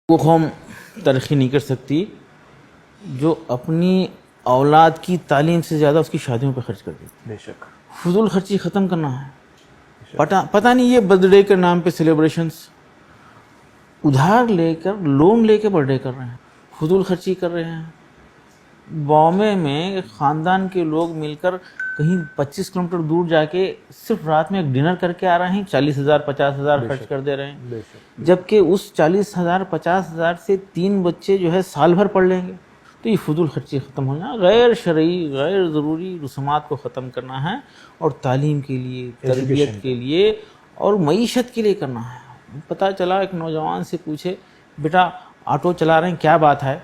وہ قوم ترقی نہیں کر سکتی جو اپنی اولاد کی تعلیم سے زیادہ اس کی شادیوں پہ خرچ کر دیتی. بے شک. فضول خرچی ختم کرنا ہے. پتہ نہیں یہ برتھ ڈے کے نام پہ سیلیبریشنز ادھار لے کر لون لے کے برتھ ڈے کر رہے ہیں, فضول خرچی کر رہے ہیں. بامبے میں خاندان کے لوگ مل کر کہیں 25 کلومیٹر دور جا کے صرف رات میں ایک ڈنر کر کے آ رہے ہیں, 40,000 50,000 خرچ کر دے رہے ہیں, جبکہ اس 40,000 50,000 سے 3 بچے جو ہے سال بھر پڑھ لیں گے. تو یہ فضول خرچی ختم ہونا, غیر شرعی غیر ضروری رسومات کو ختم کرنا ہے اور تعلیم کے لیے, تربیت کے لیے اور معیشت کے لیے کرنا ہے. پتہ چلا ایک نوجوان سے پوچھے, بیٹا آٹو چلا رہے ہیں کیا بات ہے,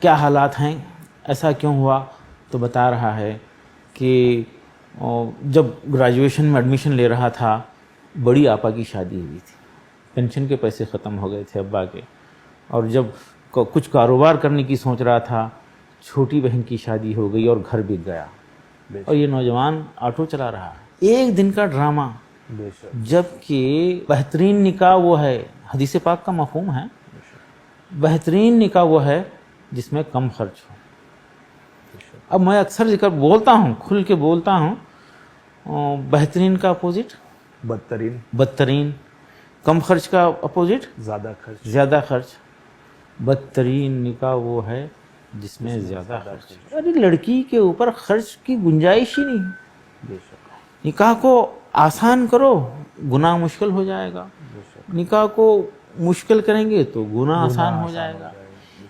کیا حالات ہیں, ایسا کیوں ہوا؟ تو بتا رہا ہے کہ جب گریجویشن میں ایڈمیشن لے رہا تھا بڑی آپا کی شادی ہوئی تھی, پینشن کے پیسے ختم ہو گئے تھے ابا کے, اور جب کچھ کاروبار کرنے کی سوچ رہا تھا چھوٹی بہن کی شادی ہو گئی اور گھر بک گیا, اور یہ نوجوان آٹو چلا رہا ہے. ایک دن کا ڈرامہ, جبکہ بہترین نکاح وہ ہے, حدیث پاک کا مفہوم ہے, بہترین نکاح وہ ہے جس میں کم خرچ ہو. اب میں اکثر ذکر بولتا ہوں, کھل کے بولتا ہوں, بہترین کا اپوزٹ بدترین, کم خرچ کا اپوزٹ زیادہ خرچ. بدترین نکاح وہ ہے جس میں زیادہ خرچ. ارے لڑکی کے اوپر خرچ کی گنجائش ہی نہیں. نکاح کو آسان کرو, گناہ مشکل ہو جائے گا. نکاح کو مشکل کریں گے تو گناہ آسان ہو جائے گا.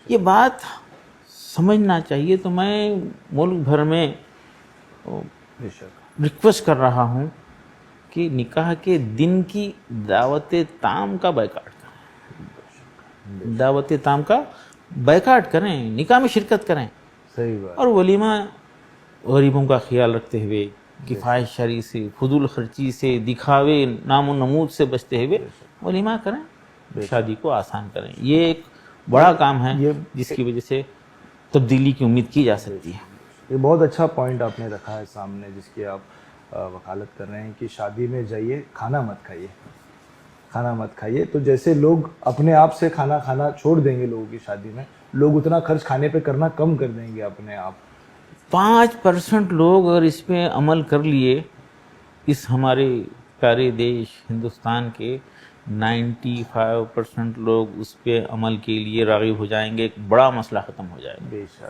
یہ بات سمجھنا چاہیے. تو میں ملک بھر میں ریکویسٹ کر رہا ہوں کہ نکاح کے دن کی دعوت تام کا بائیکاٹ کریں, دعوت تام کا بائیکاٹ کریں, نکاح میں شرکت کریں. صحیح بات. اور ولیمہ غریبوں کا خیال رکھتے ہوئے, کفایت شری سے, فضول خرچی سے, دکھاوے نام و نمود سے بچتے ہوئے ولیمہ کریں, شادی کو آسان کریں. یہ ایک بڑا کام ہے جس کی وجہ سے تبدیلی کی امید کی جا سکتی ہے. یہ بہت اچھا پوائنٹ آپ نے رکھا ہے سامنے, جس کی آپ وکالت کر رہے ہیں کہ شادی میں جائیے کھانا مت کھائیے. تو جیسے لوگ اپنے آپ سے کھانا کھانا چھوڑ دیں گے لوگوں کی شادی میں, لوگ اتنا خرچ کھانے پہ کرنا کم کر دیں گے اپنے آپ. 5% لوگ اگر اس پہ عمل کر لیے, اس ہمارے پیارے دیش ہندوستان کے 95% لوگ اس پہ عمل کے لیے راغب ہو جائیں گے, ایک بڑا مسئلہ ختم ہو جائے گا.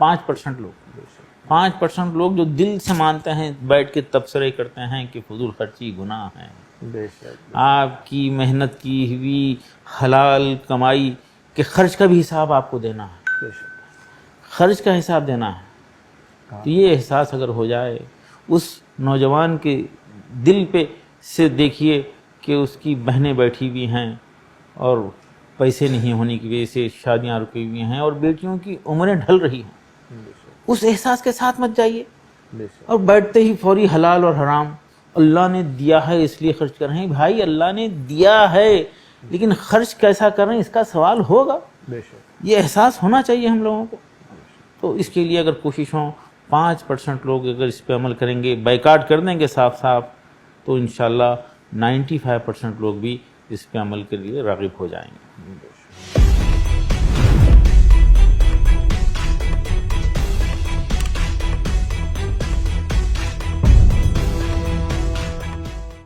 5% لوگ جو دل سے مانتے ہیں, بیٹھ کے تبصرے کرتے ہیں کہ فضول خرچی گناہ ہے. آپ کی محنت کی ہوئی حلال کمائی کے خرچ کا بھی حساب آپ کو دینا ہے, خرچ کا حساب دینا ہے. تو یہ احساس اگر ہو جائے اس نوجوان کے دل پہ سے, دیکھیے کہ اس کی بہنیں بیٹھی ہوئی ہیں اور پیسے نہیں ہونے کی وجہ سے شادیاں رکی ہوئی ہیں اور بیٹیوں کی عمریں ڈھل رہی ہیں, اس احساس کے ساتھ مت جائیے اور بیٹھتے ہی فوری حلال اور حرام, اللہ نے دیا ہے اس لیے خرچ کر رہے ہیں. بھائی اللہ نے دیا ہے لیکن خرچ کیسا کر رہے ہیں اس کا سوال ہوگا. یہ احساس ہونا چاہیے ہم لوگوں کو. تو اس کے لیے اگر کوشش ہوں, 5% لوگ اگر اس پہ عمل کریں گے, بائیکاٹ کر دیں گے صاف, تو انشاءاللہ 95% لوگ بھی اس پہ عمل کے لیے راغب ہو جائیں گے.